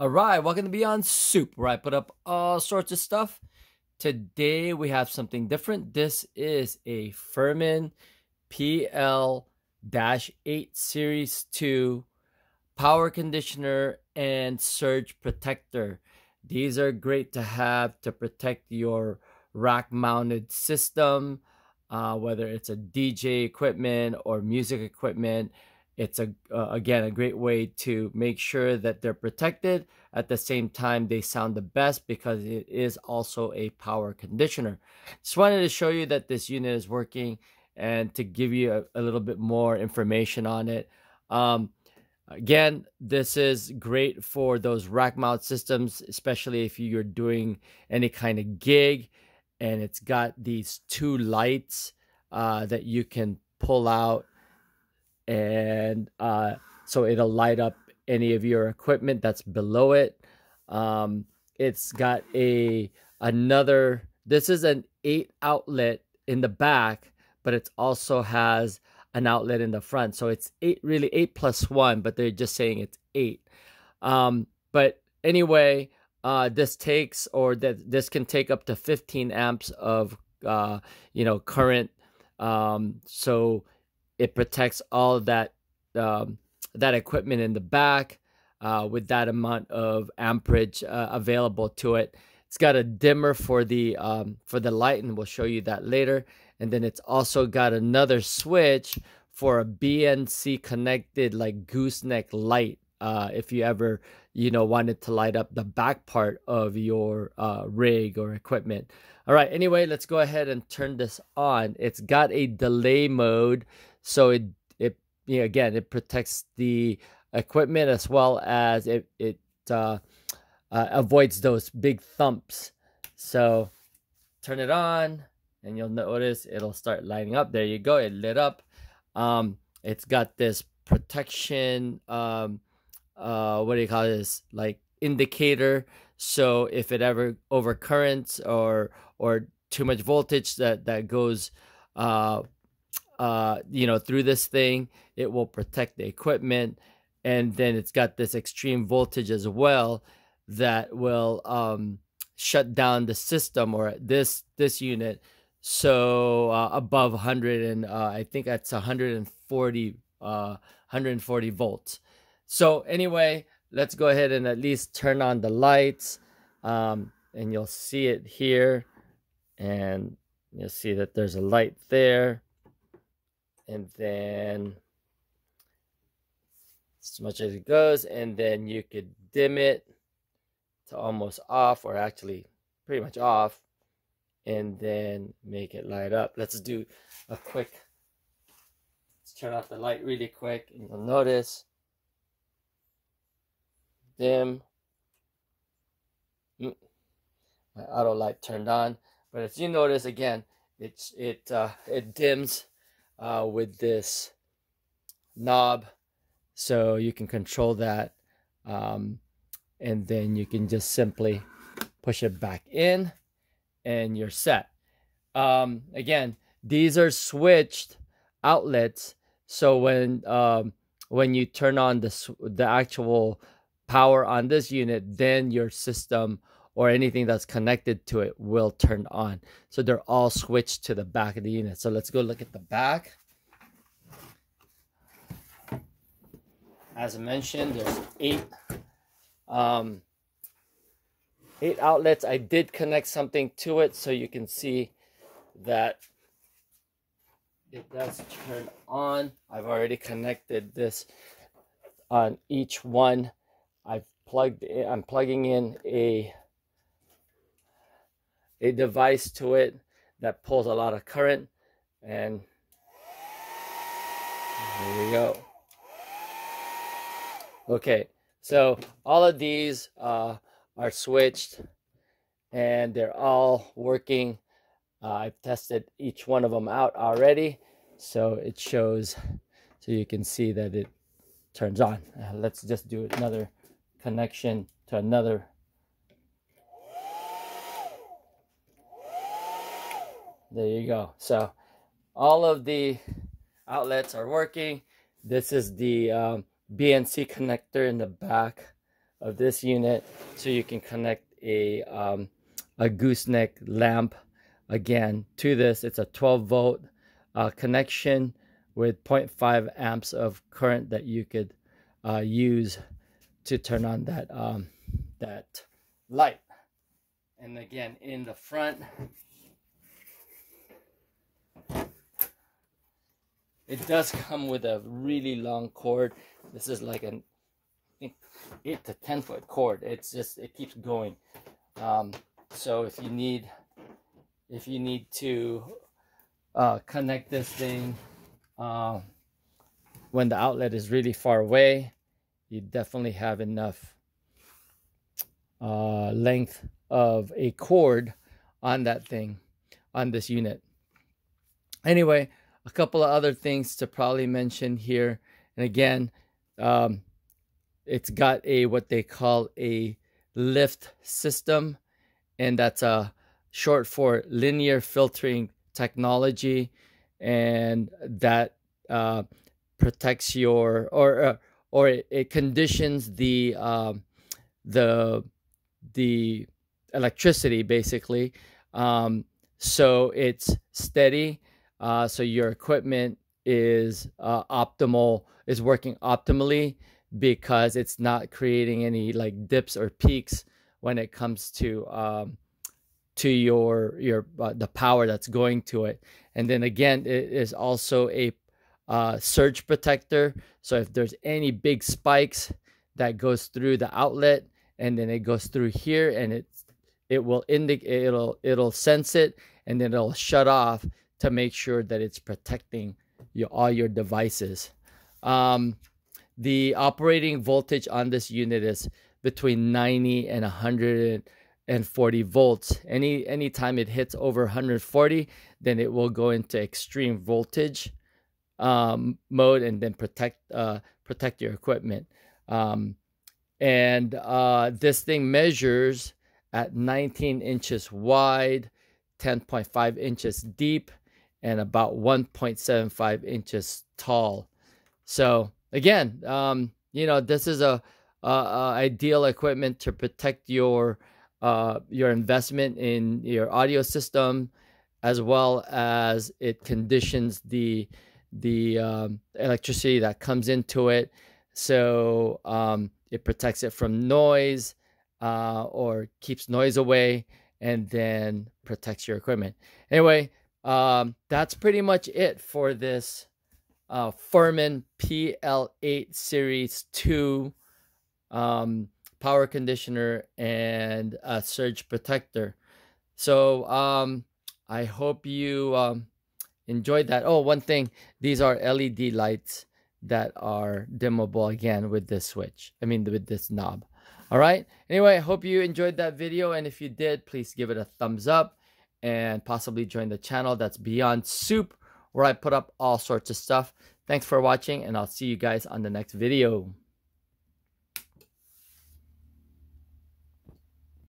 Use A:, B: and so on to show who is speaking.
A: Alright, welcome to Beyond Soup, where I put up all sorts of stuff. Today we have something different. This is a Furman PL-8 Series 2 power conditioner and surge protector. These are great to have to protect your rack-mounted system, whether it's a DJ equipment or music equipment. It's again a great way to make sure that they're protected. At the same time, they sound the best because it is also a power conditioner. Just wanted to show you that this unit is working and to give you a little bit more information on it. Again, this is great for those rack mount systems, especially if you're doing any kind of gig. And it's got these two lights that you can pull out, and so it'll light up any of your equipment that's below it. It's got another, this is an 8 outlet in the back, but it also has an outlet in the front, so it's 8, really 8 plus 1, but they're just saying it's 8. But anyway, this can take up to 15 amps of current, so it protects all of that that equipment in the back with that amount of amperage available to it. It's got a dimmer for the light, and we'll show you that later. And then it's also got another switch for a BNC connected like gooseneck light. If you ever wanted to light up the back part of your rig or equipment. All right, anyway, let's go ahead and turn this on. It's got a delay mode, so it protects the equipment as well as it avoids those big thumps. So turn it on and you'll notice it'll start lighting up. There you go, it lit up. It's got this protection, what do you call this, like indicator, so if it ever overcurrents or too much voltage that goes through this thing, it will protect the equipment. And then it's got this extreme voltage as well that will shut down the system, or this unit, so above 100, and I think that's 140 volts. So anyway, let's go ahead and at least turn on the lights, and you'll see it here, and you'll see that there's a light there. And then as much as it goes, and then you could dim it to almost off, or actually pretty much off, and then make it light up. Let's do a quick, let's turn off the light really quick, and you'll notice dim. My auto light turned on, but as you notice, again, it dims with this knob, so you can control that, and then you can just simply push it back in and you're set. Again, these are switched outlets, so when you turn on the actual power on this unit, then your system or anything that's connected to it will turn on. So they're all switched to the back of the unit. So let's go look at the back. As I mentioned, there's 8 outlets. I did connect something to it, so you can see that it does turn on. I've already connected this on each one. I'm plugging in a device to it that pulls a lot of current, and there we go. Okay, so all of these are switched and they're all working. I've tested each one of them out already, so it shows, so you can see that it turns on. Let's just do another connection to another. There you go. So all of the outlets are working. This is the BNC connector in the back of this unit, so you can connect a gooseneck lamp again to this. It's a 12-volt connection with 0.5 amps of current that you could use to turn on that light. And again, in the front, it does come with a really long cord. This is like an 8 to 10 foot cord. It's just, it keeps going. So if you need to connect this thing when the outlet is really far away, you definitely have enough length of a cord on that thing, on this unit. Anyway, a couple of other things to probably mention here. And again, it's got a what they call a lift system, and that's a short for linear filtering technology, and that protects your or it conditions the electricity basically, so it's steady, so your equipment is working optimally, because it's not creating any like dips or peaks when it comes to your the power that's going to it. And then again, it is also a surge protector, so if there's any big spikes that goes through the outlet and then it goes through here, and it will indicate, it'll sense it, and then it'll shut off to make sure that it's protecting all your devices. The operating voltage on this unit is between 90 and 140 volts. Anytime it hits over 140, then it will go into extreme voltage mode, and then protect your equipment. And this thing measures at 19 inches wide, 10.5 inches deep, and about 1.75 inches tall. So again, this is a ideal equipment to protect your investment in your audio system, as well as it conditions the electricity that comes into it. So it protects it from noise, or keeps noise away, and then protects your equipment. Anyway, that's pretty much it for this Furman PL-8 Series 2 power conditioner and a surge protector. So I hope you enjoyed that. Oh, one thing, these are LED lights that are dimmable again with this switch. I mean, with this knob. All right. Anyway, I hope you enjoyed that video, and if you did, please give it a thumbs up and possibly join the channel. That's Beyond Soup, where I put up all sorts of stuff. Thanks for watching, and I'll see you guys on the next video.